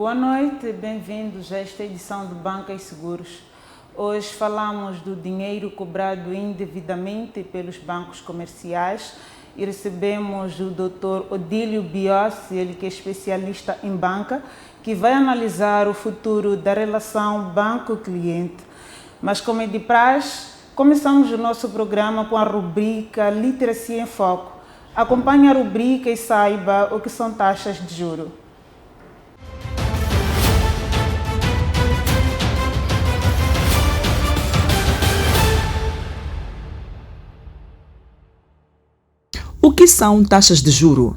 Boa noite, bem-vindos a esta edição do Banca e Seguros. Hoje falamos do dinheiro cobrado indevidamente pelos bancos comerciais e recebemos o Dr. Odílio Biossi, ele que é especialista em banca, que vai analisar o futuro da relação banco-cliente. Mas como é de praxe, começamos o nosso programa com a rubrica Literacia em Foco. Acompanhe a rubrica e saiba o que são taxas de juros. O que são taxas de juro?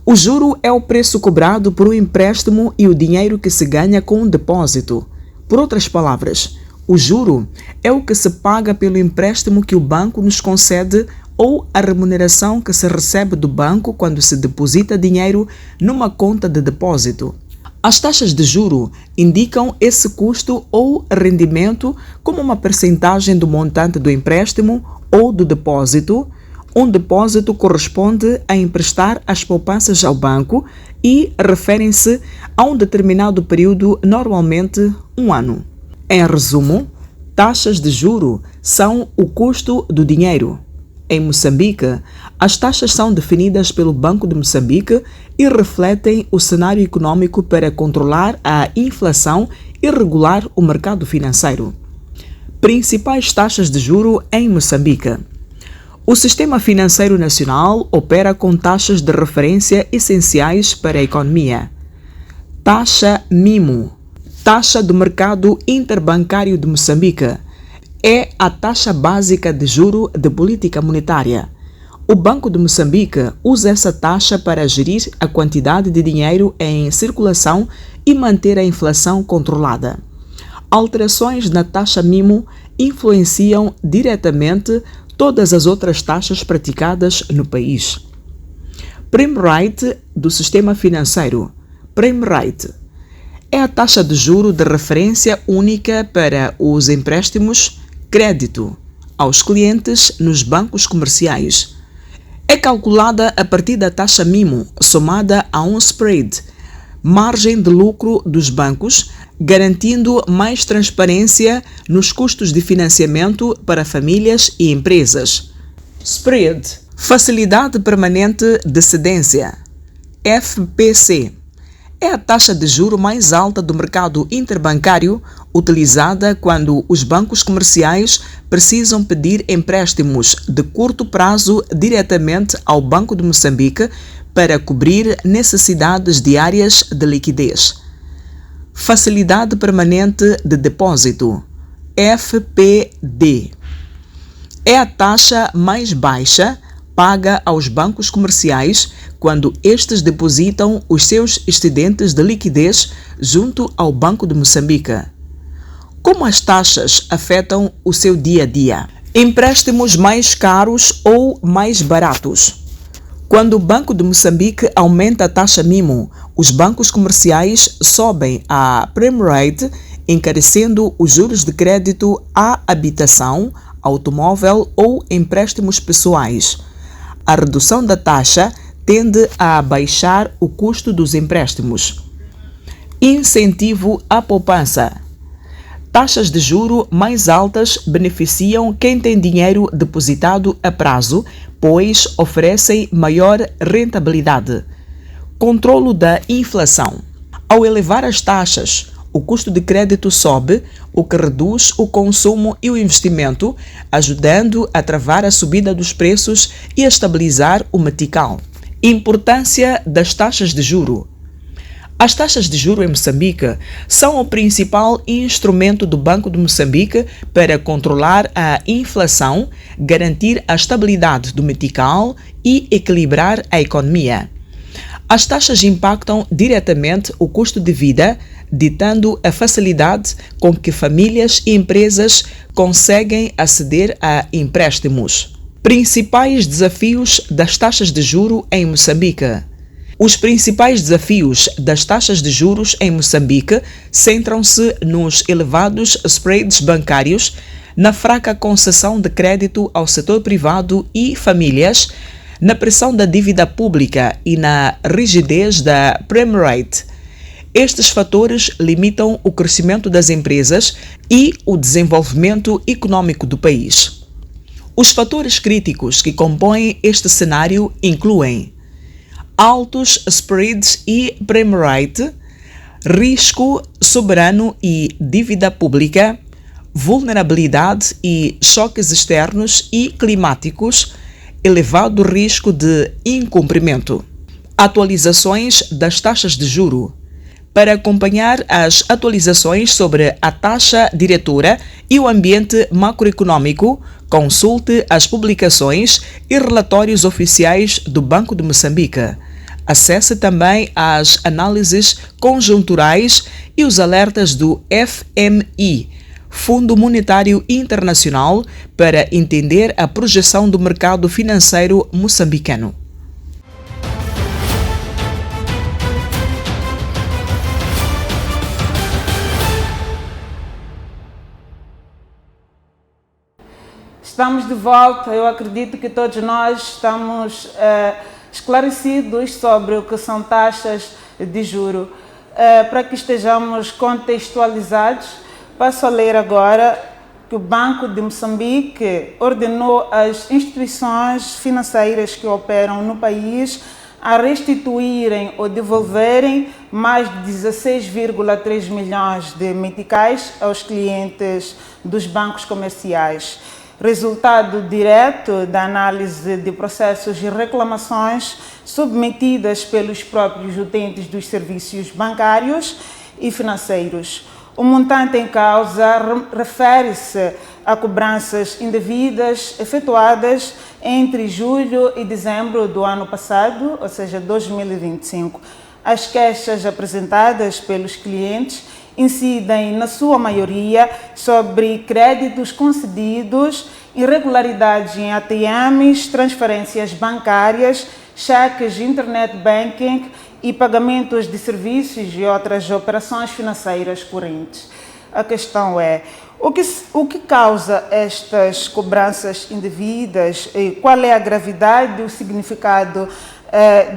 O juro é o preço cobrado por um empréstimo e o dinheiro que se ganha com um depósito. Por outras palavras, o juro é o que se paga pelo empréstimo que o banco nos concede ou a remuneração que se recebe do banco quando se deposita dinheiro numa conta de depósito. As taxas de juro indicam esse custo ou rendimento como uma percentagem do montante do empréstimo ou do depósito. Um depósito corresponde a emprestar as poupanças ao banco e referem-se a um determinado período, normalmente um ano. Em resumo, taxas de juro são o custo do dinheiro. Em Moçambique, as taxas são definidas pelo Banco de Moçambique e refletem o cenário econômico para controlar a inflação e regular o mercado financeiro. Principais taxas de juro em Moçambique. O Sistema Financeiro Nacional opera com taxas de referência essenciais para a economia. Taxa MIMO, Taxa do Mercado Interbancário de Moçambique, é a taxa básica de juro de política monetária. O Banco de Moçambique usa essa taxa para gerir a quantidade de dinheiro em circulação e manter a inflação controlada. Alterações na taxa MIMO influenciam diretamente todas as outras taxas praticadas no país. Prime Rate do Sistema Financeiro. Prime Rate é a taxa de juro de referência única para os empréstimos crédito aos clientes nos bancos comerciais. É calculada a partir da taxa MIMO, somada a um spread, margem de lucro dos bancos, garantindo mais transparência nos custos de financiamento para famílias e empresas. Spread, Facilidade Permanente de Cedência, FPC, é a taxa de juro mais alta do mercado interbancário, utilizada quando os bancos comerciais precisam pedir empréstimos de curto prazo diretamente ao Banco de Moçambique para cobrir necessidades diárias de liquidez. Facilidade Permanente de Depósito, FPD, é a taxa mais baixa paga aos bancos comerciais quando estes depositam os seus excedentes de liquidez junto ao Banco de Moçambique. Como as taxas afetam o seu dia a dia? Empréstimos mais caros ou mais baratos? Quando o Banco de Moçambique aumenta a taxa MIMO, os bancos comerciais sobem a Prime Rate, encarecendo os juros de crédito à habitação, automóvel ou empréstimos pessoais. A redução da taxa tende a baixar o custo dos empréstimos. Incentivo à poupança. Taxas de juro mais altas beneficiam quem tem dinheiro depositado a prazo, pois oferecem maior rentabilidade. Controlo da inflação. Ao elevar as taxas, o custo de crédito sobe, o que reduz o consumo e o investimento, ajudando a travar a subida dos preços e a estabilizar o metical. Importância das taxas de juro. As taxas de juro em Moçambique são o principal instrumento do Banco de Moçambique para controlar a inflação, garantir a estabilidade do metical e equilibrar a economia. As taxas impactam diretamente o custo de vida, ditando a facilidade com que famílias e empresas conseguem aceder a empréstimos. Principais desafios das taxas de juro em Moçambique. Os principais desafios das taxas de juros em Moçambique centram-se nos elevados spreads bancários, na fraca concessão de crédito ao setor privado e famílias, na pressão da dívida pública e na rigidez da Prime Rate. Estes fatores limitam o crescimento das empresas e o desenvolvimento econômico do país. Os fatores críticos que compõem este cenário incluem altos spreads e prime rate, risco soberano e dívida pública, vulnerabilidade e choques externos e climáticos, elevado risco de incumprimento. Atualizações das taxas de juro. Para acompanhar as atualizações sobre a taxa diretora e o ambiente macroeconômico, consulte as publicações e relatórios oficiais do Banco de Moçambique. Acesse também as análises conjunturais e os alertas do FMI, Fundo Monetário Internacional, para entender a projeção do mercado financeiro moçambicano. Estamos de volta. Eu acredito que todos nós estamos esclarecidos sobre o que são taxas de juro. Para que estejamos contextualizados, passo a ler agora que o Banco de Moçambique ordenou às instituições financeiras que operam no país a restituírem ou devolverem mais de 16,3 milhões de meticais aos clientes dos bancos comerciais. Resultado direto da análise de processos e reclamações submetidas pelos próprios utentes dos serviços bancários e financeiros. O montante em causa refere-se a cobranças indevidas efetuadas entre julho e dezembro do ano passado, ou seja, 2025. As queixas apresentadas pelos clientes incidem, na sua maioria, sobre créditos concedidos, irregularidades em ATMs, transferências bancárias, cheques de internet banking e pagamentos de serviços e outras operações financeiras correntes. A questão é, o que causa estas cobranças indevidas? E qual é a gravidade e o significado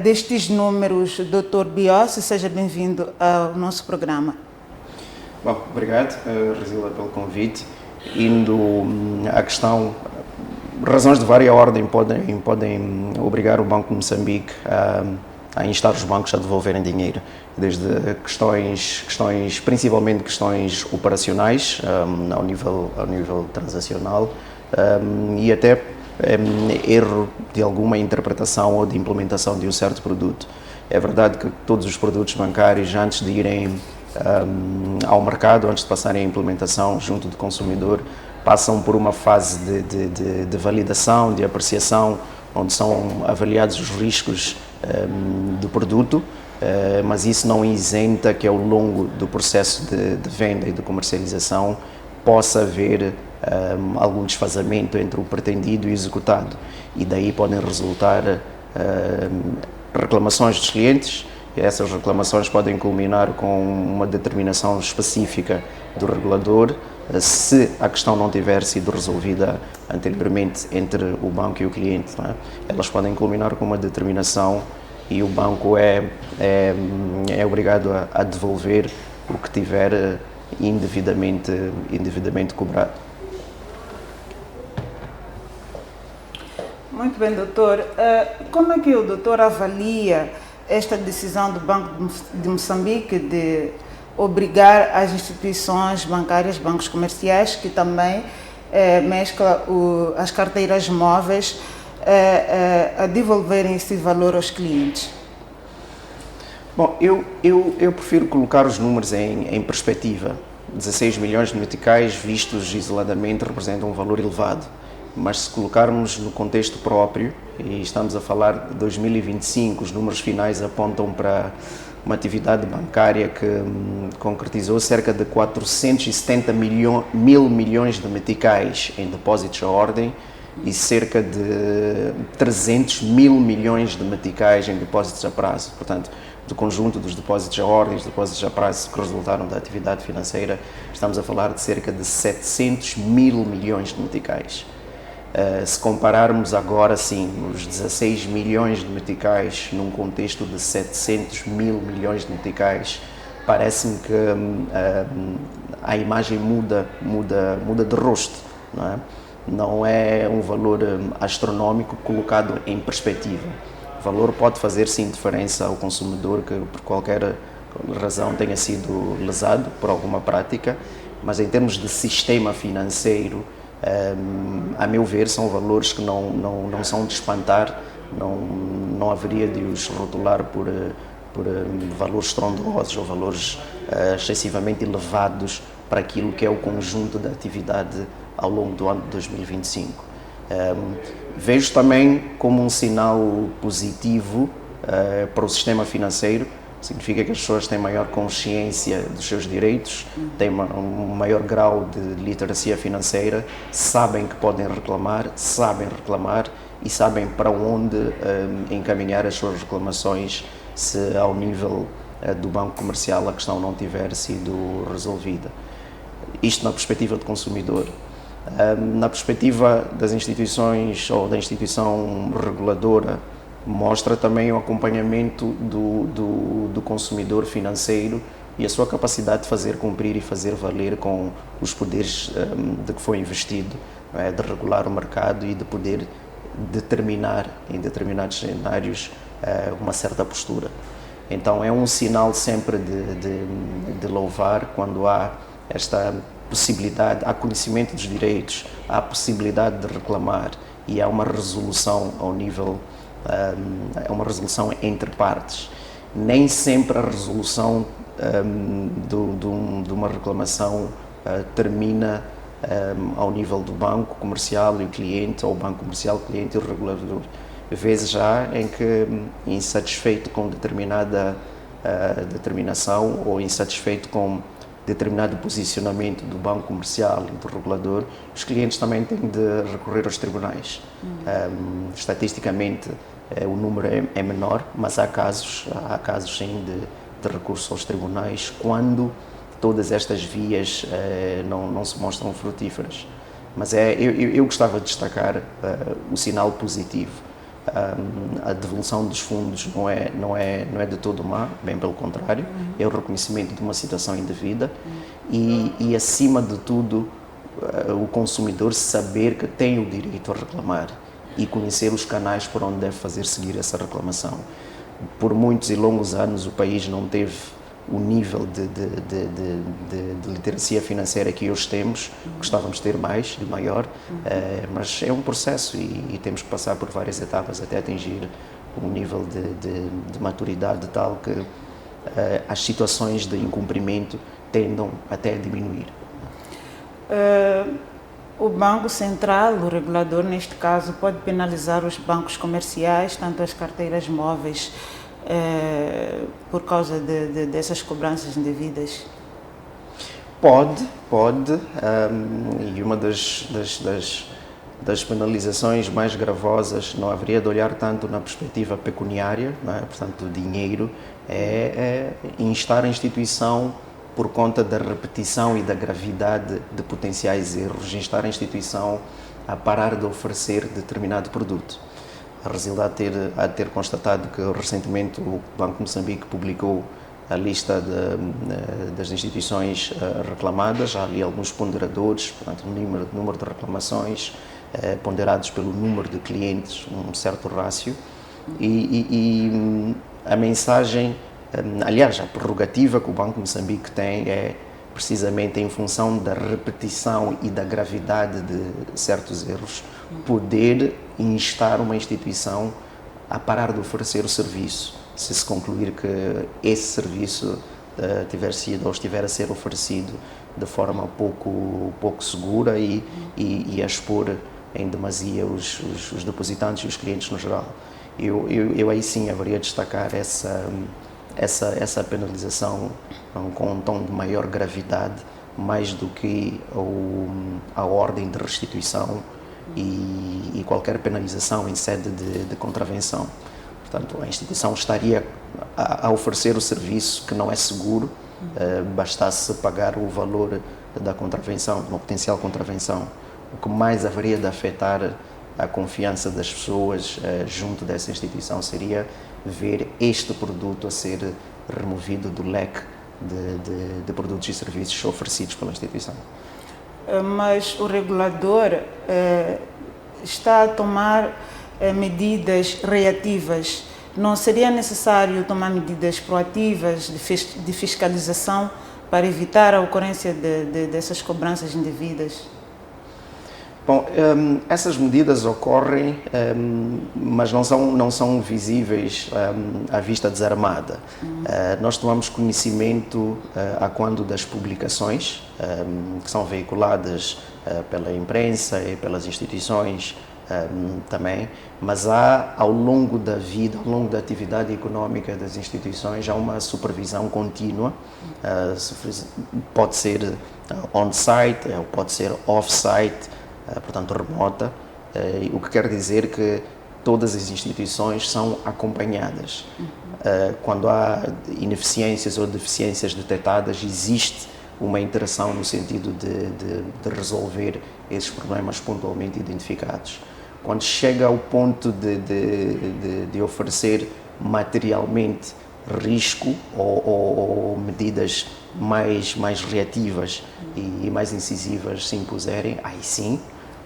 destes números? Dr. Biossi, seja bem-vindo ao nosso programa. Bom, obrigado, Rosila, pelo convite. Indo à questão, razões de várias ordem podem obrigar o Banco de Moçambique a instar os bancos a devolverem dinheiro, desde questões principalmente questões operacionais, ao nível transacional, e até erro de alguma interpretação ou de implementação de um certo produto. É verdade que todos os produtos bancários, antes de irem ao mercado, antes de passarem a implementação junto do consumidor, passam por uma fase de validação, de apreciação, onde são avaliados os riscos do produto, mas isso não isenta que ao longo do processo de venda e de comercialização possa haver algum desfazamento entre o pretendido e o executado, e daí podem resultar reclamações dos clientes. E essas reclamações podem culminar com uma determinação específica do regulador, se a questão não tiver sido resolvida anteriormente entre o banco e o cliente, não é? Elas podem culminar com uma determinação e o banco é obrigado a devolver o que tiver indevidamente cobrado. Muito bem, doutor. Como é que o doutor avalia esta decisão do Banco de Moçambique de obrigar as instituições bancárias, bancos comerciais, que também mescla as carteiras móveis, a devolverem esse valor aos clientes? Bom, eu prefiro colocar os números em perspectiva. 16 milhões de meticais vistos isoladamente representam um valor elevado, mas se colocarmos no contexto próprio, e estamos a falar de 2025, os números finais apontam para uma atividade bancária que concretizou cerca de 470 mil milhões de meticais em depósitos à ordem e cerca de 300 mil milhões de meticais em depósitos a prazo. Portanto, do conjunto dos depósitos à ordem, os depósitos a prazo que resultaram da atividade financeira, estamos a falar de cerca de 700 mil milhões de meticais. Se compararmos agora sim os 16 milhões de meticais num contexto de 700 mil milhões de meticais, parece-me que a imagem muda de rosto, não é? Não é um valor astronómico colocado em perspectiva. O valor pode fazer sim diferença ao consumidor que por qualquer razão tenha sido lesado por alguma prática, mas em termos de sistema financeiro, a meu ver, são valores que não são de espantar, não haveria de os rotular por valores estrondosos ou valores excessivamente elevados para aquilo que é o conjunto da atividade ao longo do ano de 2025. Vejo também como um sinal positivo para o sistema financeiro. Significa que as pessoas têm maior consciência dos seus direitos, têm um maior grau de literacia financeira, sabem que podem reclamar, sabem reclamar e sabem para onde encaminhar as suas reclamações se ao nível do banco comercial a questão não tiver sido resolvida. Isto na perspectiva do consumidor. Na perspectiva das instituições ou da instituição reguladora, mostra também o acompanhamento do consumidor financeiro e a sua capacidade de fazer cumprir e fazer valer com os poderes de que foi investido, de regular o mercado e de poder determinar em determinados cenários uma certa postura. Então é um sinal sempre de louvar quando há esta possibilidade, há conhecimento dos direitos, há possibilidade de reclamar e há uma resolução ao nível, é uma resolução entre partes. Nem sempre a resolução de uma reclamação termina ao nível do banco comercial e o cliente, ou o banco comercial, o cliente e o regulador. Vezes já em que, insatisfeito com determinada determinação ou insatisfeito com determinado posicionamento do banco comercial e do regulador, os clientes também têm de recorrer aos tribunais. Estatisticamente, o número é menor, mas há casos sim de recurso aos tribunais quando todas estas vias não se mostram frutíferas. Mas eu gostava de destacar o sinal positivo. A devolução dos fundos não é de todo má, bem pelo contrário, é o reconhecimento de uma situação indevida e acima de tudo, o consumidor saber que tem o direito a reclamar e conhecer os canais por onde deve fazer seguir essa reclamação. Por muitos e longos anos o país não teve o nível de literacia financeira que hoje temos, gostávamos de ter mais e maior, mas é um processo e temos que passar por várias etapas até atingir um nível de maturidade tal que as situações de incumprimento tendam até a diminuir. O Banco Central, o regulador neste caso, pode penalizar os bancos comerciais, tanto as carteiras móveis, por causa dessas cobranças indevidas? Pode, e uma das penalizações mais gravosas não haveria de olhar tanto na perspectiva pecuniária, não é? Portanto, o dinheiro, é instar a instituição por conta da repetição e da gravidade de potenciais erros, instar a instituição a parar de oferecer determinado produto. A Resil há de ter constatado que recentemente o Banco de Moçambique publicou a lista das instituições reclamadas. Há ali alguns ponderadores, portanto, o número de reclamações ponderados pelo número de clientes, um certo rácio. E a mensagem, aliás, a prerrogativa que o Banco de Moçambique tem é precisamente em função da repetição e da gravidade de certos erros, poder instar uma instituição a parar de oferecer o serviço, se concluir que esse serviço tiver sido ou estiver a ser oferecido de forma pouco segura e a expor em demasia os depositantes e os clientes no geral. Eu aí sim haveria de destacar essa penalização com um tom de maior gravidade, mais do que a ordem de restituição e qualquer penalização em sede de contravenção. Portanto, a instituição estaria a oferecer o serviço que não é seguro, bastasse pagar o valor da contravenção, de uma potencial contravenção. O que mais haveria de afetar a confiança das pessoas junto dessa instituição seria ver este produto a ser removido do leque de produtos e serviços oferecidos pela instituição. Mas o regulador está a tomar medidas reativas. Não seria necessário tomar medidas proativas de fiscalização para evitar a ocorrência dessas cobranças indevidas? Bom, essas medidas ocorrem, mas não são visíveis à vista desarmada. Nós tomamos conhecimento a quando das publicações que são veiculadas pela imprensa e pelas instituições também, mas há ao longo da vida, ao longo da atividade económica das instituições, há uma supervisão contínua, pode ser on-site, pode ser off-site, portanto remota, o que quer dizer que todas as instituições são acompanhadas. Quando há ineficiências ou deficiências detectadas, existe uma interação no sentido de resolver esses problemas pontualmente identificados. Quando chega ao ponto de oferecer materialmente risco ou medidas mais reativas e mais incisivas se impuserem, aí sim,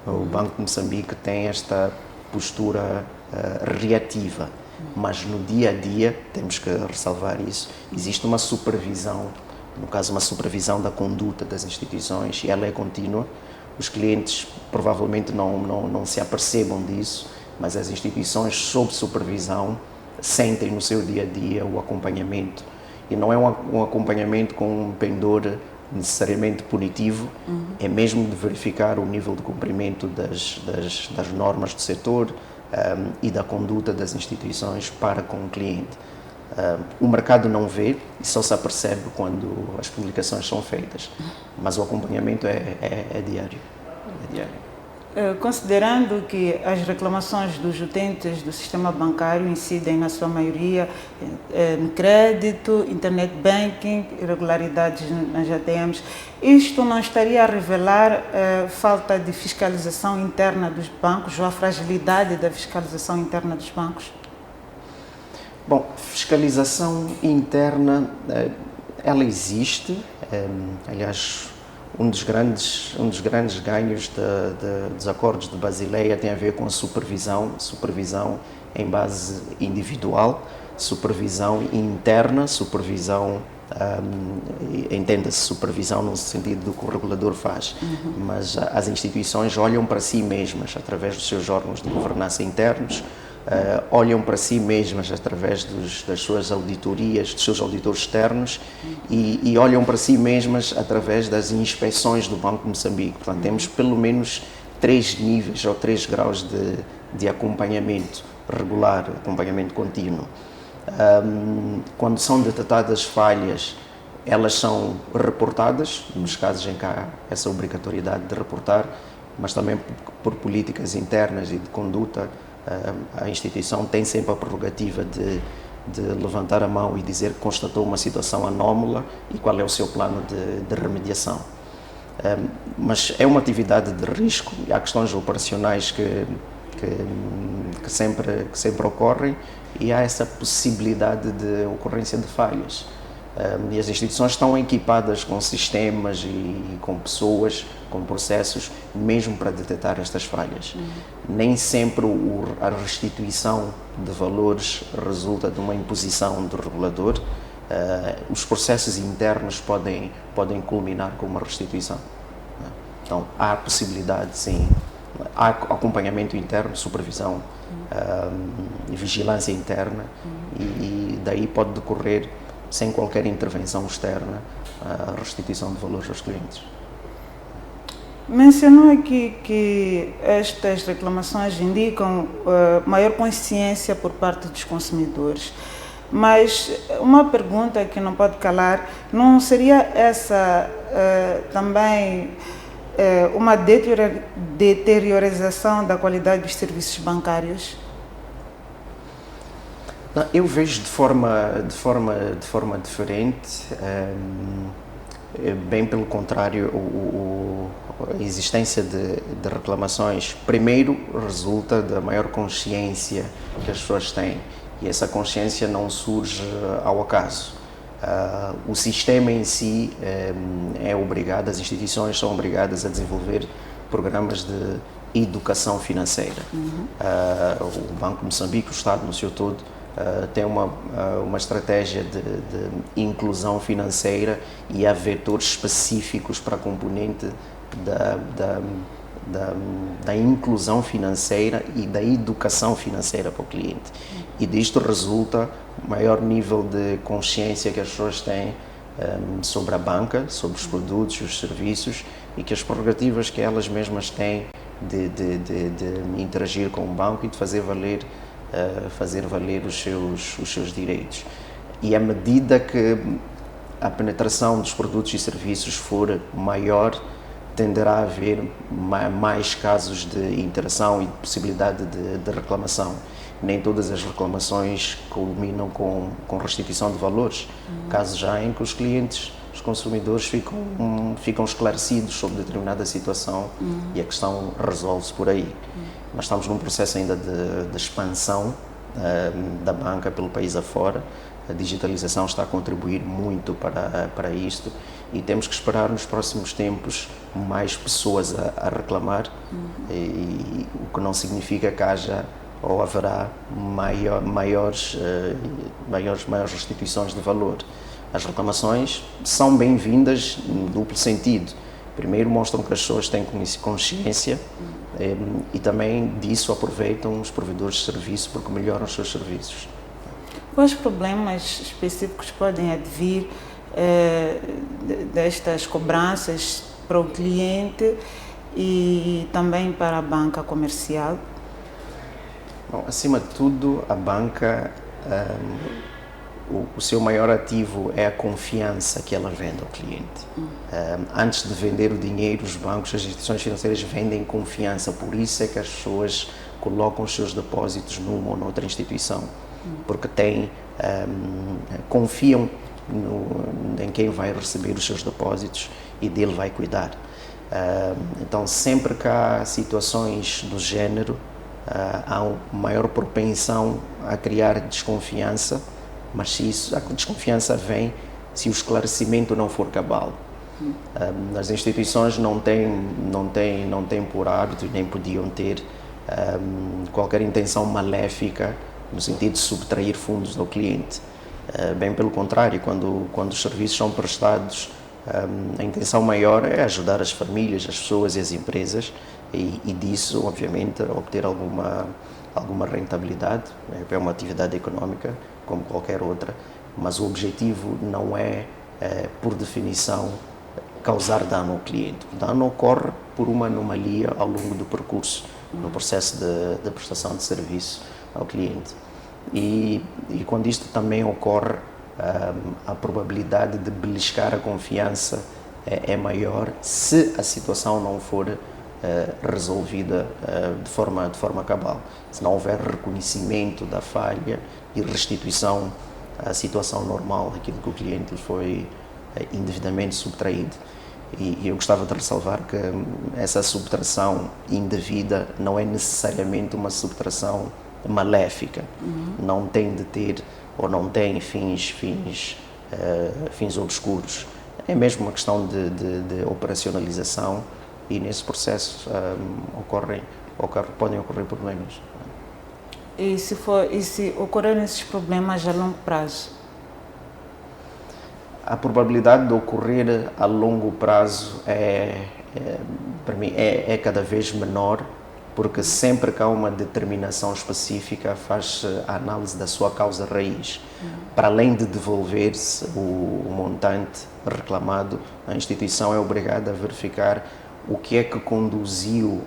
o Banco de Moçambique tem esta postura reativa. Mas no dia a dia, temos que ressalvar isso, existe uma supervisão, no caso uma supervisão da conduta das instituições, e ela é contínua. Os clientes provavelmente não se apercebam disso, mas as instituições sob supervisão sentem no seu dia a dia o acompanhamento. E não é um acompanhamento com um pendor necessariamente punitivo, é mesmo de verificar o nível de cumprimento das normas do setor e da conduta das instituições para com o cliente. O mercado não vê e só se apercebe quando as publicações são feitas, mas o acompanhamento é diário. Considerando que as reclamações dos utentes do sistema bancário incidem, na sua maioria, em crédito, internet banking, irregularidades nas ATMs, isto não estaria a revelar falta de fiscalização interna dos bancos ou a fragilidade da fiscalização interna dos bancos? Bom, fiscalização interna, ela existe, aliás, um dos grandes ganhos dos acordos de Basileia tem a ver com a supervisão em base individual, supervisão interna, supervisão, entenda-se supervisão no sentido do que o regulador faz, mas as instituições olham para si mesmas através dos seus órgãos de governança internos, olham para si mesmas através das suas auditorias, dos seus auditores externos e olham para si mesmas através das inspeções do Banco de Moçambique. Portanto, temos pelo menos 3 níveis ou 3 graus de acompanhamento regular, acompanhamento contínuo. Quando são detectadas falhas, elas são reportadas, nos casos em que há essa obrigatoriedade de reportar, mas também por políticas internas e de conduta, a instituição tem sempre a prerrogativa de levantar a mão e dizer que constatou uma situação anómala e qual é o seu plano de remediação. Mas é uma atividade de risco e há questões operacionais que sempre ocorrem e há essa possibilidade de ocorrência de falhas. E as instituições estão equipadas com sistemas e com pessoas, com processos, mesmo para detectar estas falhas. Nem sempre a restituição de valores resulta de uma imposição do regulador. Os processos internos podem culminar com uma restituição. Então, há possibilidade, sim. Há acompanhamento interno, supervisão e vigilância interna e daí pode decorrer, sem qualquer intervenção externa, a restituição de valores aos clientes. Mencionou aqui que estas reclamações indicam maior consciência por parte dos consumidores, mas uma pergunta que não pode calar, não seria essa também uma deteriorização da qualidade dos serviços bancários? Eu vejo de forma diferente, bem pelo contrário, a existência de reclamações, primeiro, resulta da maior consciência que as pessoas têm, e essa consciência não surge ao acaso. O sistema em si é obrigado, as instituições são obrigadas a desenvolver programas de educação financeira. O Banco de Moçambique, o Estado no seu todo, tem uma estratégia de inclusão financeira e há vetores específicos para a componente da inclusão financeira e da educação financeira para o cliente. E disto resulta maior nível de consciência que as pessoas têm sobre a banca, sobre os produtos, os serviços e que as prerrogativas que elas mesmas têm de interagir com o banco e de fazer valer os seus direitos. E à medida que a penetração dos produtos e serviços for maior, tenderá a haver mais casos de interação e de possibilidade de reclamação. Nem todas as reclamações culminam com restituição de valores. Casos já em que os clientes, os consumidores ficam esclarecidos sobre determinada situação e a questão resolve-se por aí. Nós estamos num processo ainda de expansão da banca pelo país afora. A digitalização está a contribuir muito para isto e temos que esperar nos próximos tempos mais pessoas a reclamar, o que não significa que haja ou haverá maiores restituições de valor. As reclamações são bem-vindas no duplo sentido. Primeiro, mostram que as pessoas têm consciência e também disso aproveitam os provedores de serviço porque melhoram os seus serviços. Quais problemas específicos podem advir destas cobranças para o cliente e também para a banca comercial? Bom, acima de tudo, a banca, o seu maior ativo é a confiança que ela vende ao cliente. Antes de vender o dinheiro, os bancos, as instituições financeiras vendem confiança, por isso é que as pessoas colocam os seus depósitos numa ou noutra instituição, porque confiam em quem vai receber os seus depósitos e dele vai cuidar. Então, sempre que há situações do género, há uma maior propensão a criar desconfiança, mas a desconfiança vem se o esclarecimento não for cabal. As instituições não têm por hábito, nem podiam ter qualquer intenção maléfica no sentido de subtrair fundos ao cliente. Bem pelo contrário, quando os serviços são prestados, a intenção maior é ajudar as famílias, as pessoas e as empresas e disso, obviamente, obter alguma rentabilidade. É uma atividade económica como qualquer outra, mas o objetivo não é, por definição, causar dano ao cliente. O dano ocorre por uma anomalia ao longo do percurso, no processo de prestação de serviço ao cliente. E quando isto também ocorre, a probabilidade de beliscar a confiança é maior se a situação não for resolvida de forma cabal. Se não houver reconhecimento da falha e restituição à situação normal daquilo que o cliente foi indevidamente subtraído. E eu gostava de ressalvar que essa subtração indevida não é necessariamente uma subtração maléfica, não tem de ter ou não tem fins obscuros. É mesmo uma questão de operacionalização e nesse processo podem ocorrer problemas. E se ocorrerem esses problemas a longo prazo? A probabilidade de ocorrer a longo prazo para mim é cada vez menor, porque sempre que há uma determinação específica faz-se a análise da sua causa raiz. Para além de devolver-se o montante reclamado, a instituição é obrigada a verificar o que é que conduziu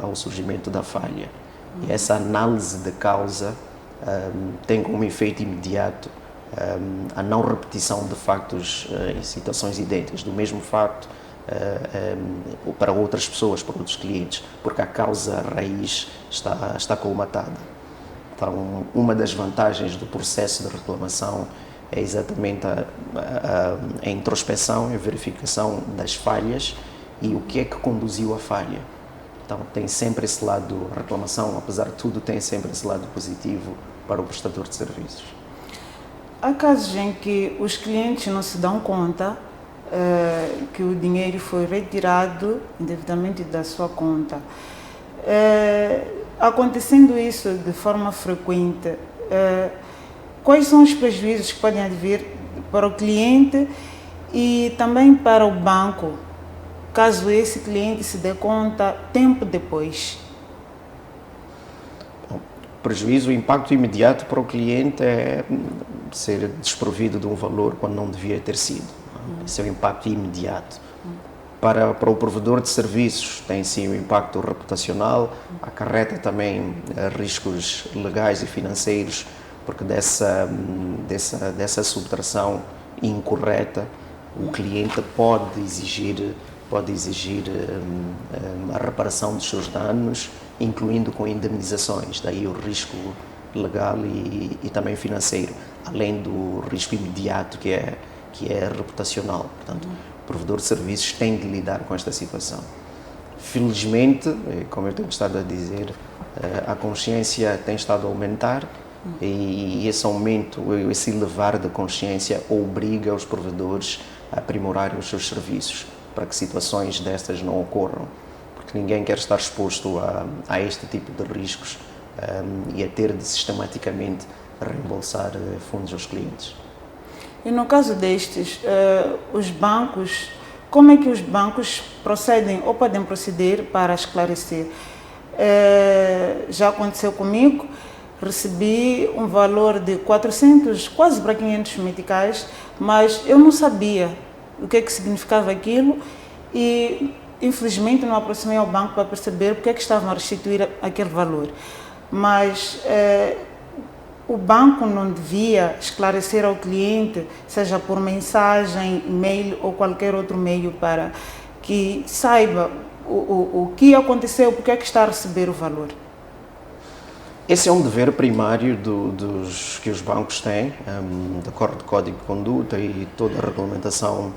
ao surgimento da falha. E essa análise de causa tem como efeito imediato a não repetição de factos em situações idênticas, do mesmo facto para outras pessoas, para outros clientes, porque a causa raiz está colmatada. Então, uma das vantagens do processo de reclamação é exatamente a introspeção e a verificação das falhas e o que é que conduziu à falha. Então, tem sempre esse lado, a reclamação, apesar de tudo, tem sempre esse lado positivo para o prestador de serviços. Há casos em que os clientes não se dão conta que o dinheiro foi retirado indevidamente da sua conta. Acontecendo isso de forma frequente, quais são os prejuízos que podem advir para o cliente e também para o banco, caso esse cliente se dê conta tempo depois? Prejuízo, o impacto imediato para o cliente é ser desprovido de um valor quando não devia ter sido. Esse é o impacto imediato. Para o provedor de serviços tem sim o impacto reputacional, acarreta também riscos legais e financeiros, porque dessa subtração incorreta o cliente pode exigir a reparação dos seus danos, incluindo com indemnizações, daí o risco legal e também financeiro, além do risco imediato que é reputacional. Portanto, o provedor de serviços tem de lidar com esta situação. Felizmente, como eu tenho estado a dizer, a consciência tem estado a aumentar e esse aumento, esse elevar da consciência obriga os provedores a aprimorarem os seus serviços para que situações destas não ocorram, porque ninguém quer estar exposto a este tipo de riscos e a ter de sistematicamente reembolsar fundos aos clientes. E no caso destes, os bancos, como é que os bancos procedem ou podem proceder para esclarecer? Já aconteceu comigo, recebi um valor de 400, quase para 500 meticais, mas eu não sabia o que significava aquilo e infelizmente não aproximei ao banco para perceber porque é que estavam a restituir aquele valor. Mas o banco não devia esclarecer ao cliente, seja por mensagem, e-mail ou qualquer outro meio, para que saiba o que aconteceu, porque é que está a receber o valor. Esse é um dever primário que os bancos têm, de acordo com o Código de Conduta e toda a regulamentação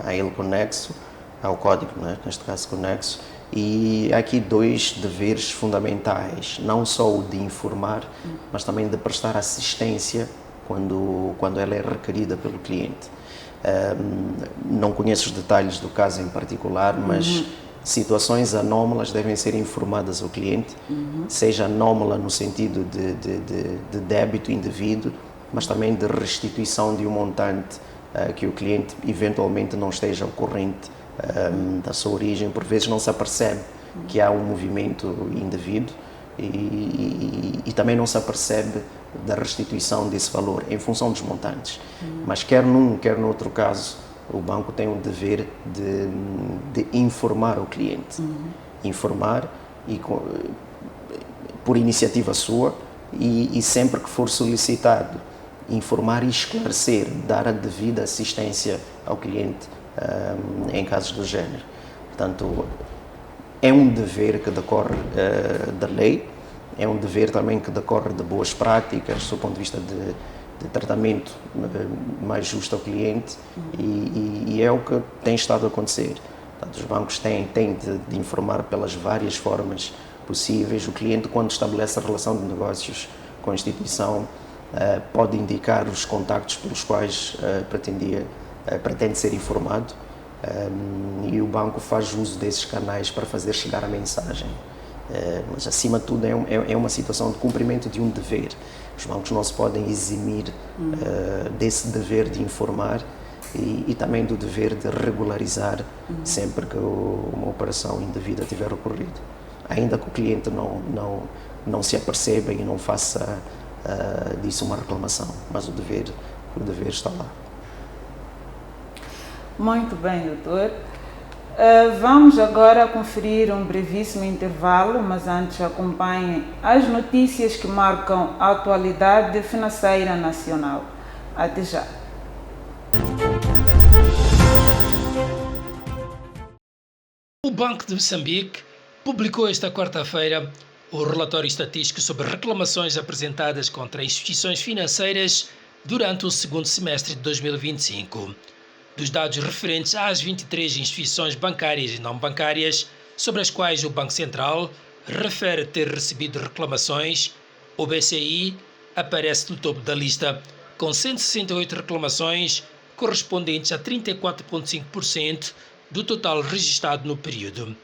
a ele conexo, ao Código, neste caso conexo. E há aqui dois deveres fundamentais, não só o de informar, mas também de prestar assistência quando ela é requerida pelo cliente. Não conheço os detalhes do caso em particular, mas situações anómalas devem ser informadas ao cliente, seja anómala no sentido de débito indevido, mas também de restituição de um montante que o cliente eventualmente não esteja ao corrente da sua origem. Por vezes não se apercebe que há um movimento indevido e também não se apercebe da restituição desse valor em função dos montantes. Mas quer num, quer no outro caso, o banco tem o dever de informar o cliente. Informar por iniciativa sua e sempre que for solicitado, informar e esclarecer, dar a devida assistência ao cliente em casos do género. Portanto, é um dever que decorre da lei, é um dever também que decorre de boas práticas, do ponto de vista de tratamento mais justo ao cliente e é o que tem estado a acontecer. Portanto, os bancos têm de informar pelas várias formas possíveis. O cliente, quando estabelece a relação de negócios com a instituição, pode indicar os contactos pelos quais pretende ser informado e o banco faz uso desses canais para fazer chegar a mensagem. Mas, acima de tudo, é uma situação de cumprimento de um dever. Os bancos não se podem eximir desse dever de informar e também do dever de regularizar sempre que uma operação indevida tiver ocorrido. Ainda que o cliente não se aperceba e não faça disso uma reclamação, mas o dever está lá. Muito bem, doutor. Vamos agora conferir um brevíssimo intervalo, mas antes acompanhem as notícias que marcam a atualidade financeira nacional. Até já. O Banco de Moçambique publicou esta quarta-feira o relatório estatístico sobre reclamações apresentadas contra instituições financeiras durante o segundo semestre de 2025. Dos dados referentes às 23 instituições bancárias e não bancárias sobre as quais o Banco Central refere ter recebido reclamações, o BCI aparece no topo da lista, com 168 reclamações, correspondentes a 34,5% do total registrado no período.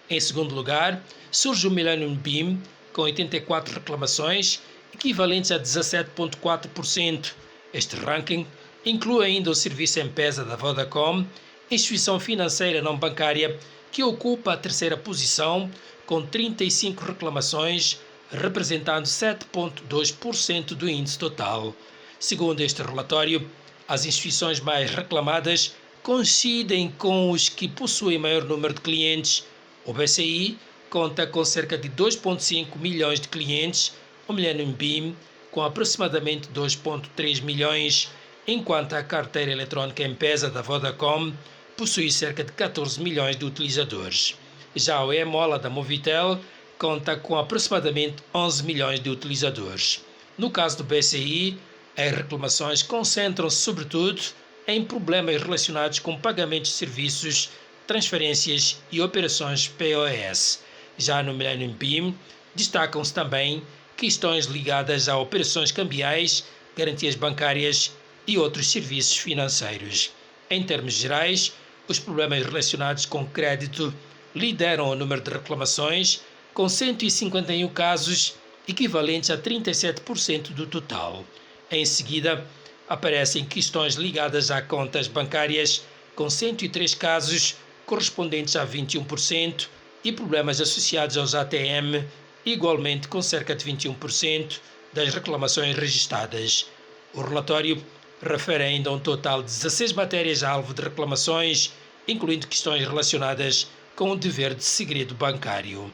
Em segundo lugar, surge o Millennium Beam, com 84 reclamações, equivalentes a 17,4%. Este ranking inclui ainda o serviço M-Pesa da Vodacom, instituição financeira não bancária, que ocupa a terceira posição, com 35 reclamações, representando 7,2% do índice total. Segundo este relatório, as instituições mais reclamadas coincidem com os que possuem maior número de clientes. O BCI conta com cerca de 2,5 milhões de clientes, o Millennium Beam com aproximadamente 2,3 milhões, enquanto a carteira eletrónica M-Pesa da Vodacom possui cerca de 14 milhões de utilizadores. Já o E-Mola da Movitel conta com aproximadamente 11 milhões de utilizadores. No caso do BCI, as reclamações concentram-se sobretudo em problemas relacionados com pagamentos de serviços, transferências e operações POS. Já no Millennium Beam, destacam-se também questões ligadas a operações cambiais, garantias bancárias e outros serviços financeiros. Em termos gerais, os problemas relacionados com crédito lideram o número de reclamações, com 151 casos, equivalentes a 37% do total. Em seguida, aparecem questões ligadas a contas bancárias, com 103 casos, correspondentes a 21%, e problemas associados aos ATM, igualmente com cerca de 21% das reclamações registadas. O relatório refere ainda um total de 16 matérias-alvo de reclamações, incluindo questões relacionadas com o dever de segredo bancário.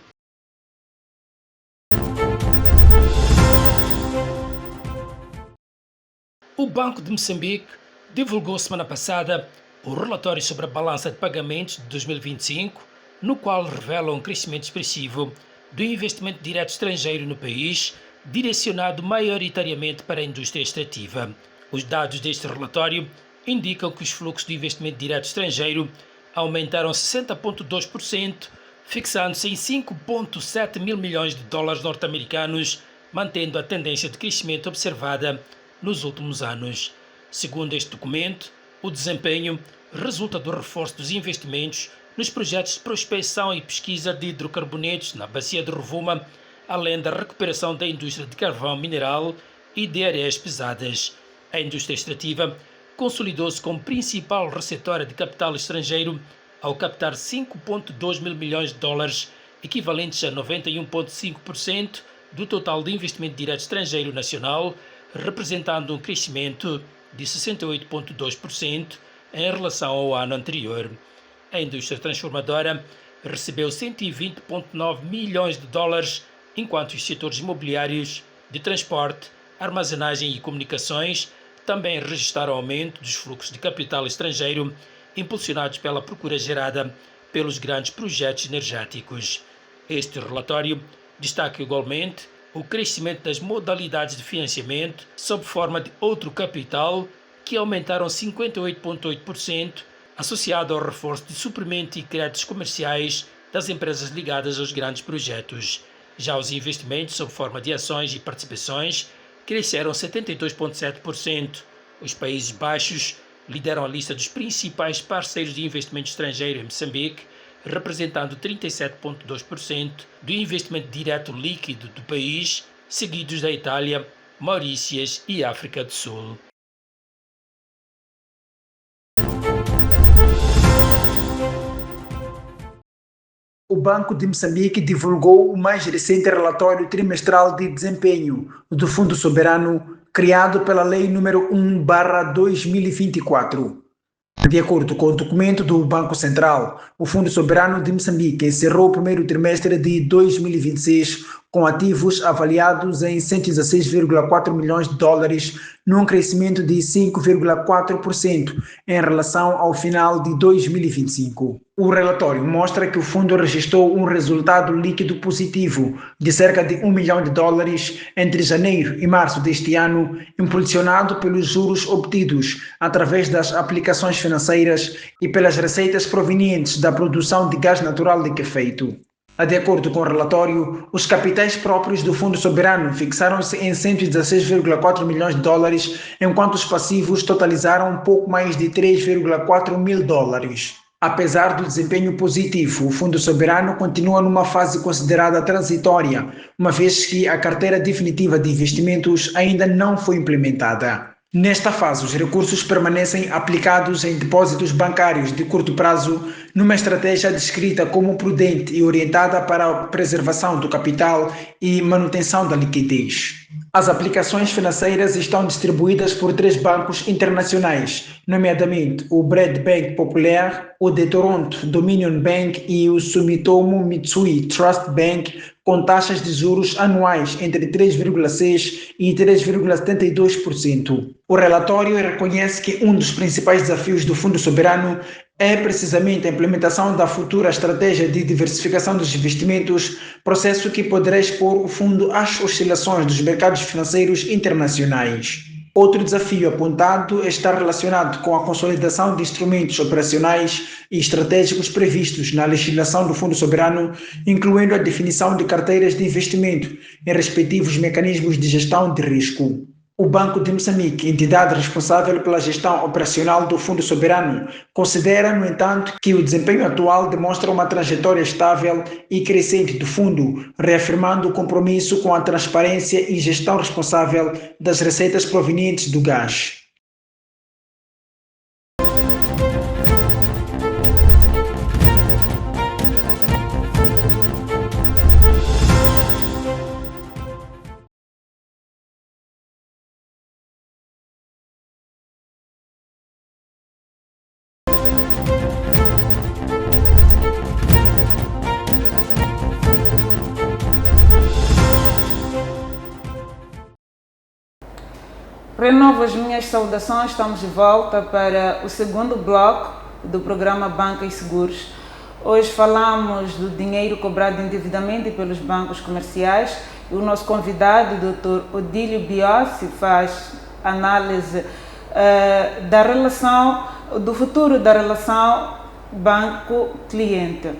O Banco de Moçambique divulgou semana passada o relatório sobre a balança de pagamentos de 2025, no qual revela um crescimento expressivo do investimento direto estrangeiro no país, direcionado maioritariamente para a indústria extrativa. Os dados deste relatório indicam que os fluxos de investimento direto estrangeiro aumentaram 60,2%, fixando-se em 5,7 mil milhões de dólares norte-americanos, mantendo a tendência de crescimento observada nos últimos anos. Segundo este documento, o desempenho resulta do reforço dos investimentos nos projetos de prospecção e pesquisa de hidrocarbonetos na bacia de Rovuma, além da recuperação da indústria de carvão mineral e de areias pesadas. A indústria extrativa consolidou-se como principal receptora de capital estrangeiro ao captar 5,2 mil milhões de dólares, equivalentes a 91,5% do total de investimento direto estrangeiro nacional, representando um crescimento de 68,2% em relação ao ano anterior. A indústria transformadora recebeu 120,9 milhões de dólares, enquanto os setores imobiliários, de transporte, armazenagem e comunicações também registraram aumento dos fluxos de capital estrangeiro, impulsionados pela procura gerada pelos grandes projetos energéticos. Este relatório destaca igualmente o crescimento das modalidades de financiamento sob forma de outro capital, que aumentaram 58,8%, associado ao reforço de suprimento e créditos comerciais das empresas ligadas aos grandes projetos. Já os investimentos sob forma de ações e participações cresceram 72,7%. Os Países Baixos lideram a lista dos principais parceiros de investimento estrangeiro em Moçambique, representando 37,2% do investimento direto líquido do país, seguidos da Itália, Maurícias e África do Sul. O Banco de Moçambique divulgou o mais recente relatório trimestral de desempenho do Fundo Soberano, criado pela Lei nº 1/2024. De acordo com o documento do Banco Central, o Fundo Soberano de Moçambique encerrou o primeiro trimestre de 2026 com ativos avaliados em 116,4 milhões de dólares, num crescimento de 5,4% em relação ao final de 2025. O relatório mostra que o fundo registrou um resultado líquido positivo de cerca de $1 milhão entre janeiro e março deste ano, impulsionado pelos juros obtidos através das aplicações financeiras e pelas receitas provenientes da produção de gás natural liquefeito. De acordo com o relatório, os capitais próprios do Fundo Soberano fixaram-se em 116,4 milhões de dólares, enquanto os passivos totalizaram um pouco mais de 3,4 mil dólares. Apesar do desempenho positivo, o Fundo Soberano continua numa fase considerada transitória, uma vez que a carteira definitiva de investimentos ainda não foi implementada. Nesta fase, os recursos permanecem aplicados em depósitos bancários de curto prazo, numa estratégia descrita como prudente e orientada para a preservação do capital e manutenção da liquidez. As aplicações financeiras estão distribuídas por 3 bancos internacionais, nomeadamente o Bred Bank Populaire, o de Toronto Dominion Bank e o Sumitomo Mitsui Trust Bank, com taxas de juros anuais entre 3,6% e 3,72%. O relatório reconhece que um dos principais desafios do Fundo Soberano é precisamente a implementação da futura estratégia de diversificação dos investimentos, processo que poderá expor o fundo às oscilações dos mercados financeiros internacionais. Outro desafio apontado está relacionado com a consolidação de instrumentos operacionais e estratégicos previstos na legislação do Fundo Soberano, incluindo a definição de carteiras de investimento e respectivos mecanismos de gestão de risco. O Banco de Moçambique, entidade responsável pela gestão operacional do Fundo Soberano, considera, no entanto, que o desempenho atual demonstra uma trajetória estável e crescente do fundo, reafirmando o compromisso com a transparência e gestão responsável das receitas provenientes do gás. Renovo as minhas saudações, estamos de volta para o segundo bloco do programa Banca e Seguros. Hoje falamos do dinheiro cobrado indevidamente pelos bancos comerciais e o nosso convidado, Dr. Odílio Biossi, faz análise da relação, do futuro da relação banco-cliente.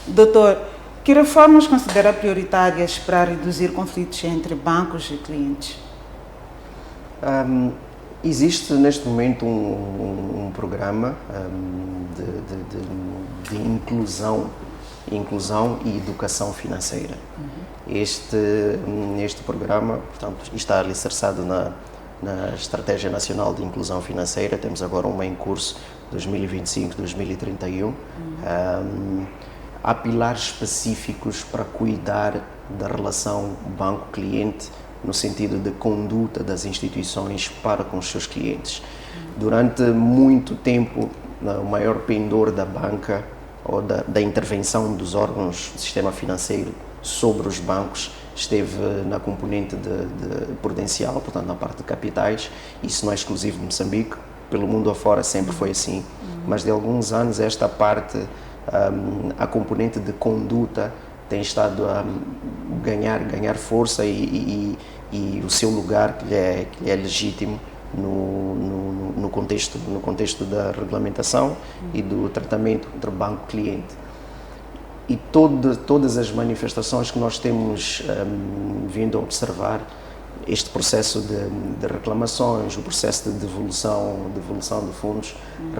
Doutor, que reformas considera prioritárias para reduzir conflitos entre bancos e clientes? Existe neste momento um programa de inclusão e educação financeira. Este programa, portanto, está alicerçado na Estratégia Nacional de Inclusão Financeira. Temos agora uma em curso 2025-2031. Há pilares específicos para cuidar da relação banco-cliente no sentido de conduta das instituições para com os seus clientes. Durante muito tempo, o maior pendor da banca ou da intervenção dos órgãos do sistema financeiro sobre os bancos esteve na componente de prudencial, portanto na parte de capitais. Isso não é exclusivo de Moçambique, pelo mundo afora sempre foi assim, mas de alguns anos esta parte, a componente de conduta tem estado a ganhar força e o seu lugar que lhe é legítimo no contexto da regulamentação e do tratamento entre banco-cliente. E todas as manifestações que nós temos vindo a observar, este processo de reclamações, o processo de devolução de fundos,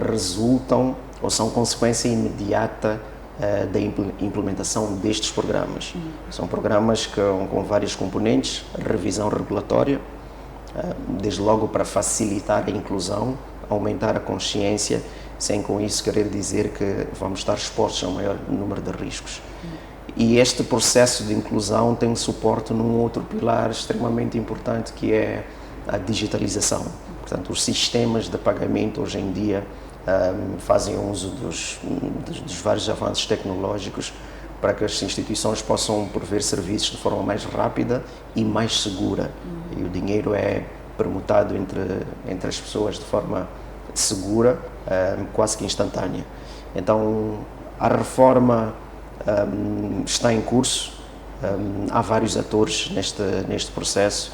resultam ou são consequência imediata da implementação destes programas. São programas com vários componentes: revisão regulatória, desde logo para facilitar a inclusão, aumentar a consciência, sem com isso querer dizer que vamos estar expostos a um maior número de riscos. E este processo de inclusão tem suporte num outro pilar extremamente importante, que é a digitalização. Portanto, os sistemas de pagamento hoje em dia fazem uso dos vários avanços tecnológicos para que as instituições possam prover serviços de forma mais rápida e mais segura. E o dinheiro é permutado entre as pessoas de forma segura, quase que instantânea. Então, a reforma está em curso, há vários atores neste processo.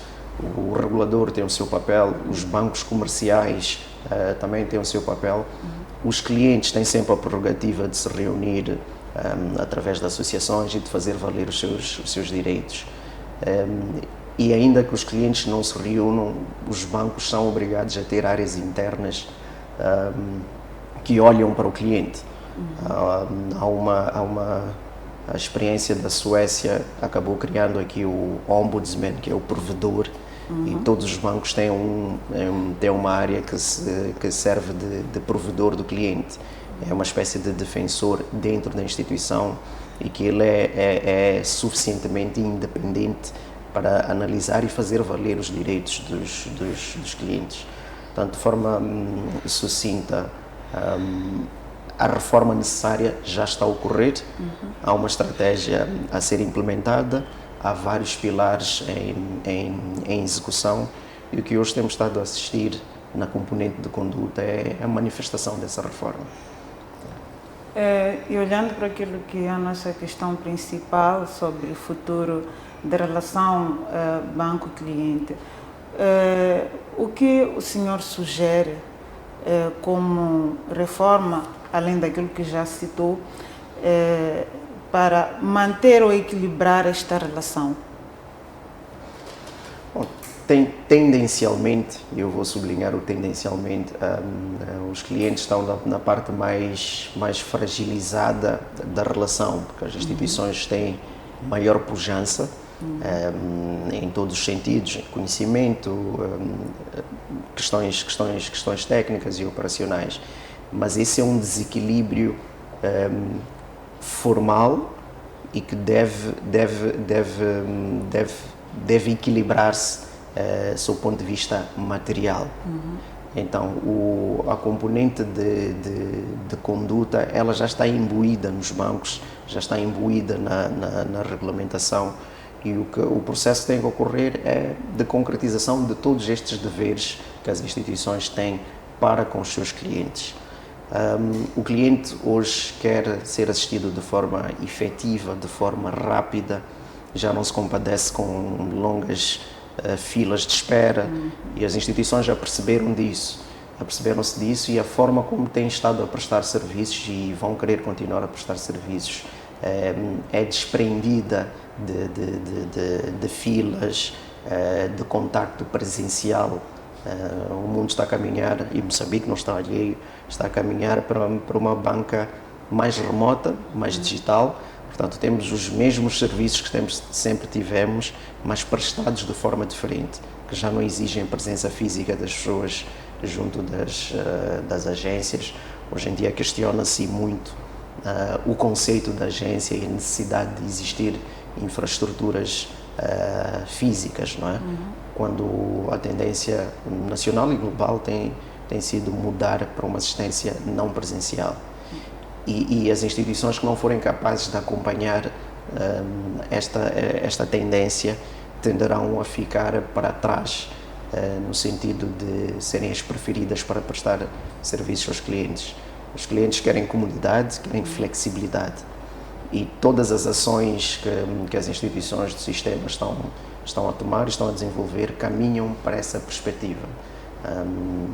O regulador tem o seu papel, os bancos comerciais também têm o seu papel. Os clientes têm sempre a prerrogativa de se reunir através de associações e de fazer valer os seus direitos. E ainda que os clientes não se reúnam, os bancos são obrigados a ter áreas internas que olham para o cliente. A experiência da Suécia acabou criando aqui o Ombudsman, que é o provedor, e todos os bancos têm uma área que serve de provedor do cliente. É uma espécie de defensor dentro da instituição e que ele é suficientemente independente para analisar e fazer valer os direitos dos clientes. Portanto, de forma sucinta, a reforma necessária já está a ocorrer, há uma estratégia a ser implementada, há vários pilares em execução, e o que hoje temos estado a assistir na componente de conduta é a manifestação dessa reforma. E olhando para aquilo que é a nossa questão principal sobre o futuro da relação banco-cliente, o que o senhor sugere como reforma, além daquilo que já citou, para manter ou equilibrar esta relação? Bom, tendencialmente, e eu vou sublinhar o tendencialmente, os clientes estão na parte mais fragilizada da relação, porque as instituições têm maior pujança em todos os sentidos, conhecimento, questões técnicas e operacionais, mas esse é um desequilíbrio formal e que deve equilibrar-se sob o ponto de vista material. Então, a componente de conduta, ela já está imbuída nos bancos, já está imbuída na regulamentação, e o processo tem que ocorrer é de concretização de todos estes deveres que as instituições têm para com os seus clientes. O cliente hoje quer ser assistido de forma efetiva, de forma rápida, já não se compadece com longas filas de espera, e as instituições já aperceberam-se disso, e a forma como têm estado a prestar serviços e vão querer continuar a prestar serviços é desprendida de filas, de contacto presencial. O mundo está a caminhar, e Moçambique não está alheio, está a caminhar para uma banca mais remota, mais digital. Portanto, temos os mesmos serviços que sempre tivemos, mas prestados de forma diferente, que já não exigem a presença física das pessoas junto das agências. Hoje em dia questiona-se muito o conceito da agência e a necessidade de existir infraestruturas físicas, não é? Quando a tendência nacional e global tem sido mudar para uma assistência não presencial. E as instituições que não forem capazes de acompanhar esta tendência tenderão a ficar para trás, no sentido de serem as preferidas para prestar serviços aos clientes. Os clientes querem comodidade, querem flexibilidade, e todas as ações que as instituições do sistema estão a tomar, estão a desenvolver, caminham para essa perspectiva.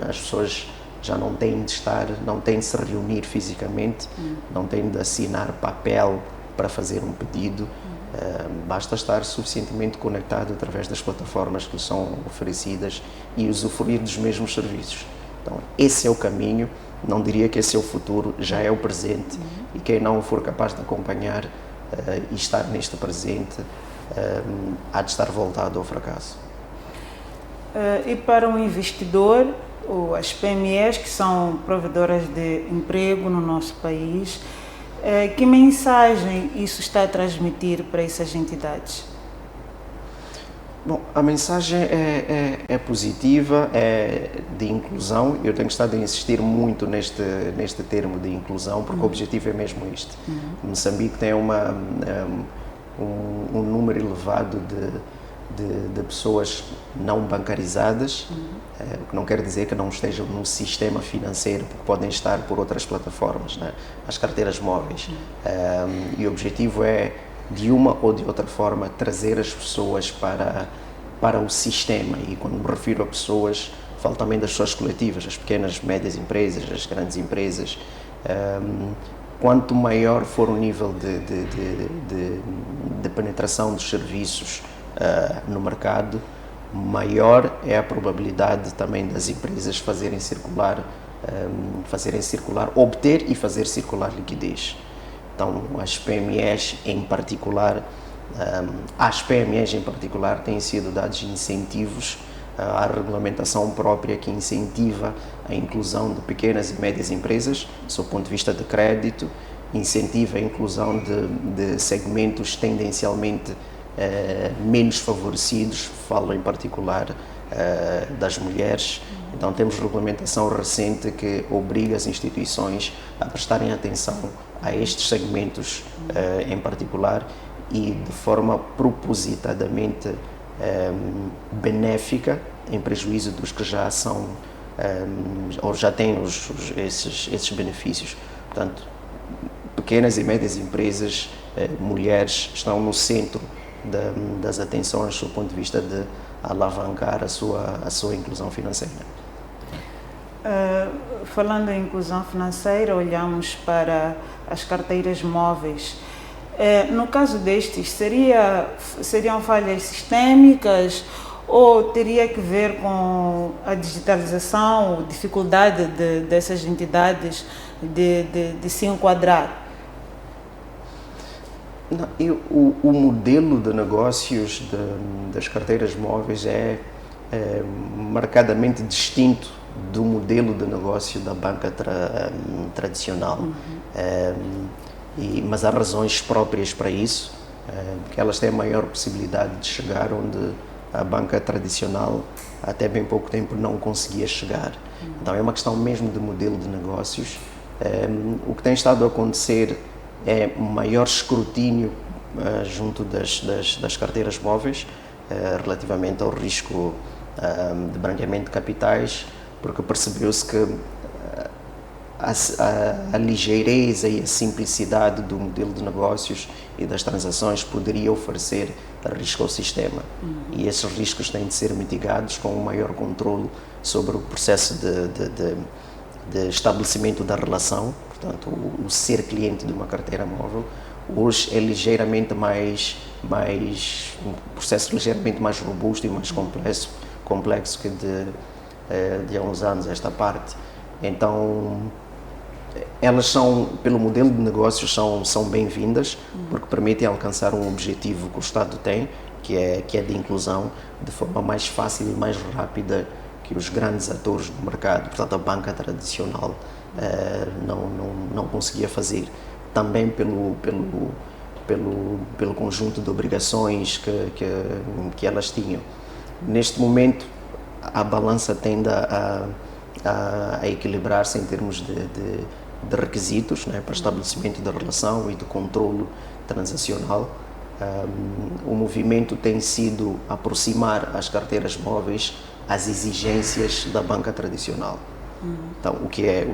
As pessoas já não têm de se reunir fisicamente, não têm de assinar papel para fazer um pedido, basta estar suficientemente conectado através das plataformas que lhes são oferecidas e usufruir dos mesmos serviços. Então, esse é o caminho, não diria que esse é o futuro, já é o presente, e quem não for capaz de acompanhar e estar neste presente, há de estar voltado ao fracasso. E para um investidor, ou as PMEs, que são provedoras de emprego no nosso país, que mensagem isso está a transmitir para essas entidades? Bom, a mensagem é positiva, é de inclusão. Eu tenho estado a insistir muito neste termo de inclusão, porque o objetivo é mesmo este. Moçambique tem um número elevado de pessoas não bancarizadas, o que não quer dizer que não estejam no sistema financeiro, porque podem estar por outras plataformas, né? As carteiras móveis. E o objetivo é, de uma ou de outra forma, trazer as pessoas para o sistema. E quando me refiro a pessoas, falo também das pessoas coletivas, as pequenas, médias empresas, as grandes empresas, quanto maior for o nível de penetração dos serviços no mercado, maior é a probabilidade também das empresas fazerem circular, obter e fazer circular liquidez. Então, as PMEs em particular, têm sido dados incentivos à regulamentação própria que incentiva a inclusão de pequenas e médias empresas, do ponto de vista de crédito, incentiva a inclusão de segmentos tendencialmente menos favorecidos, falo em particular das mulheres. Então temos regulamentação recente que obriga as instituições a prestarem atenção a estes segmentos em particular e de forma propositadamente benéfica, em prejuízo dos que já são ou já têm esses benefícios. Portanto, pequenas e médias empresas, mulheres, estão no centro das atenções do ponto de vista de alavancar a sua inclusão financeira. Falando em inclusão financeira, olhamos para as carteiras móveis. No caso destes, seriam falhas sistêmicas ou teria que ver com a digitalização, dificuldade dessas entidades de se enquadrar? Não, o modelo de negócios das carteiras móveis é marcadamente distinto do modelo de negócio da banca tradicional. Mas há razões próprias para isso, porque elas têm a maior possibilidade de chegar onde a banca tradicional até bem pouco tempo não conseguia chegar. Então é uma questão mesmo de modelo de negócios. O que tem estado a acontecer é maior escrutínio junto das carteiras móveis relativamente ao risco de branqueamento de capitais, porque percebeu-se que a ligeireza e a simplicidade do modelo de negócios e das transações poderia oferecer risco ao sistema. E esses riscos têm de ser mitigados com um maior controle sobre o processo de estabelecimento da relação. Portanto, o ser cliente de uma carteira móvel hoje é um processo ligeiramente mais robusto e mais complexo que de há uns anos esta parte. Então, elas são, pelo modelo de negócios, são bem-vindas, porque permitem alcançar um objetivo que o Estado tem, que é de inclusão, de forma mais fácil e mais rápida que os grandes atores do mercado, portanto a banca tradicional não conseguia fazer. Também pelo conjunto de obrigações que elas tinham. Neste momento, a balança tende a equilibrar-se em termos de requisitos, né, para estabelecimento da relação e de controlo transacional. O movimento tem sido aproximar as carteiras móveis às exigências da banca tradicional. Então, o que é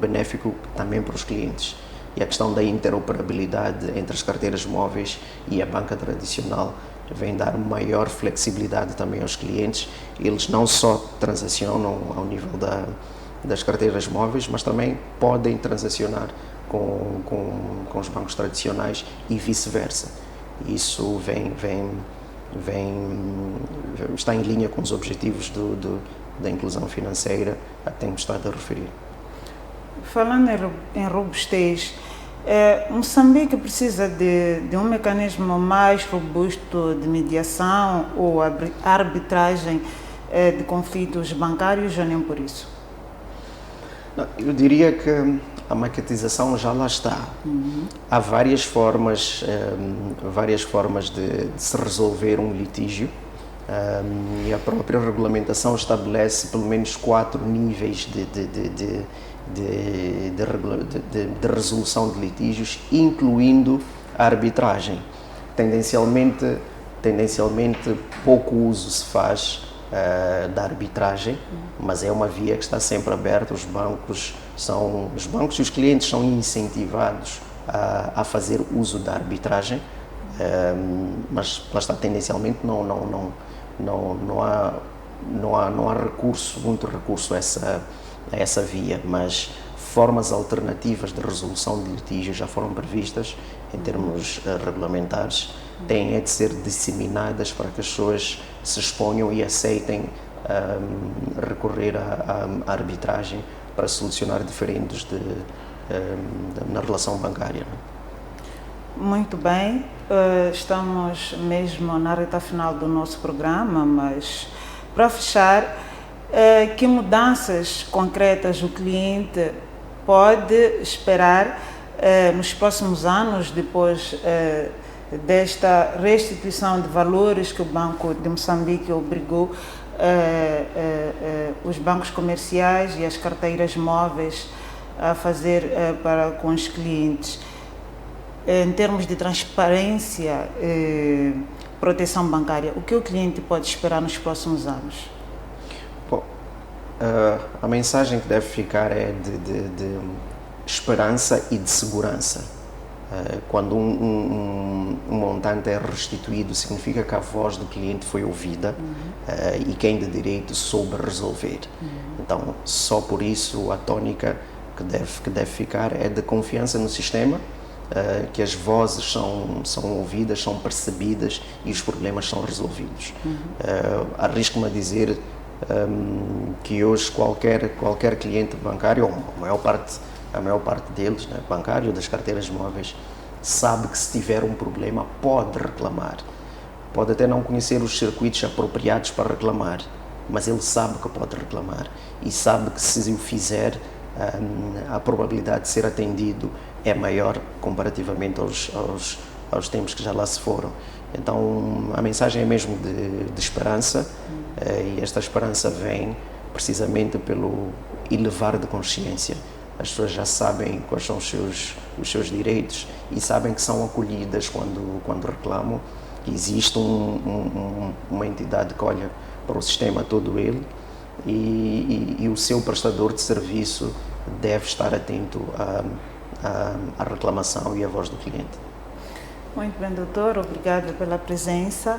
benéfico também para os clientes. E a questão da interoperabilidade entre as carteiras móveis e a banca tradicional vem dar maior flexibilidade também aos clientes. Eles não só transacionam ao nível das carteiras móveis, mas também podem transacionar com os bancos tradicionais e vice-versa. Isso está em linha com os objetivos da inclusão financeira a que temos estado a referir. Falando em robustez, Moçambique precisa de um mecanismo mais robusto de mediação ou arbitragem de conflitos bancários ou nem por isso? Não, eu diria que a maquetização já lá está. Há várias formas de se resolver um litígio. E a própria regulamentação estabelece pelo menos 4 níveis de resolução de litígios, incluindo a arbitragem. Tendencialmente pouco uso se faz da arbitragem, mas é uma via que está sempre aberta. Os bancos e os clientes são incentivados a fazer uso da arbitragem, mas lá está, tendencialmente não há muito recurso a essa via, mas formas alternativas de resolução de litígios já foram previstas em termos regulamentares, têm de ser disseminadas para que as pessoas se exponham e aceitem recorrer à arbitragem para solucionar diferendos na relação bancária. Muito bem, estamos mesmo na reta final do nosso programa, mas para fechar, que mudanças concretas o cliente pode esperar nos próximos anos, depois desta restituição de valores que o Banco de Moçambique obrigou os bancos comerciais e as carteiras móveis a fazer para com os clientes? Em termos de transparência e proteção bancária, o que o cliente pode esperar nos próximos anos? Bom, a mensagem que deve ficar é de esperança e de segurança. Quando um montante é restituído, significa que a voz do cliente foi ouvida e quem de direito soube resolver. Então, só por isso a tónica que deve ficar é de confiança no sistema, que as vozes são ouvidas, são percebidas e os problemas são resolvidos. Arrisco-me a dizer que hoje qualquer cliente bancário, ou a maior parte deles, né, bancário, das carteiras móveis, sabe que se tiver um problema pode reclamar. Pode até não conhecer os circuitos apropriados para reclamar, mas ele sabe que pode reclamar e sabe que se o fizer, a probabilidade de ser atendido é maior comparativamente aos tempos que já lá se foram. Então a mensagem é mesmo de esperança, e esta esperança vem precisamente pelo elevar de consciência. As pessoas já sabem quais são os seus direitos e sabem que são acolhidas quando reclamam. Existe uma entidade que olha para o sistema todo ele e o seu prestador de serviço deve estar atento à reclamação e à voz do cliente. Muito bem, doutor, obrigado pela presença.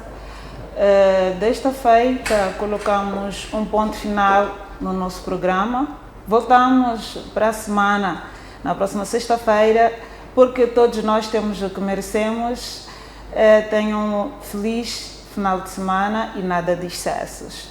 Desta feita, colocamos um ponto final no nosso programa. Voltamos para a semana, na próxima sexta-feira, porque todos nós temos o que merecemos. Tenham um feliz final de semana e nada de excessos.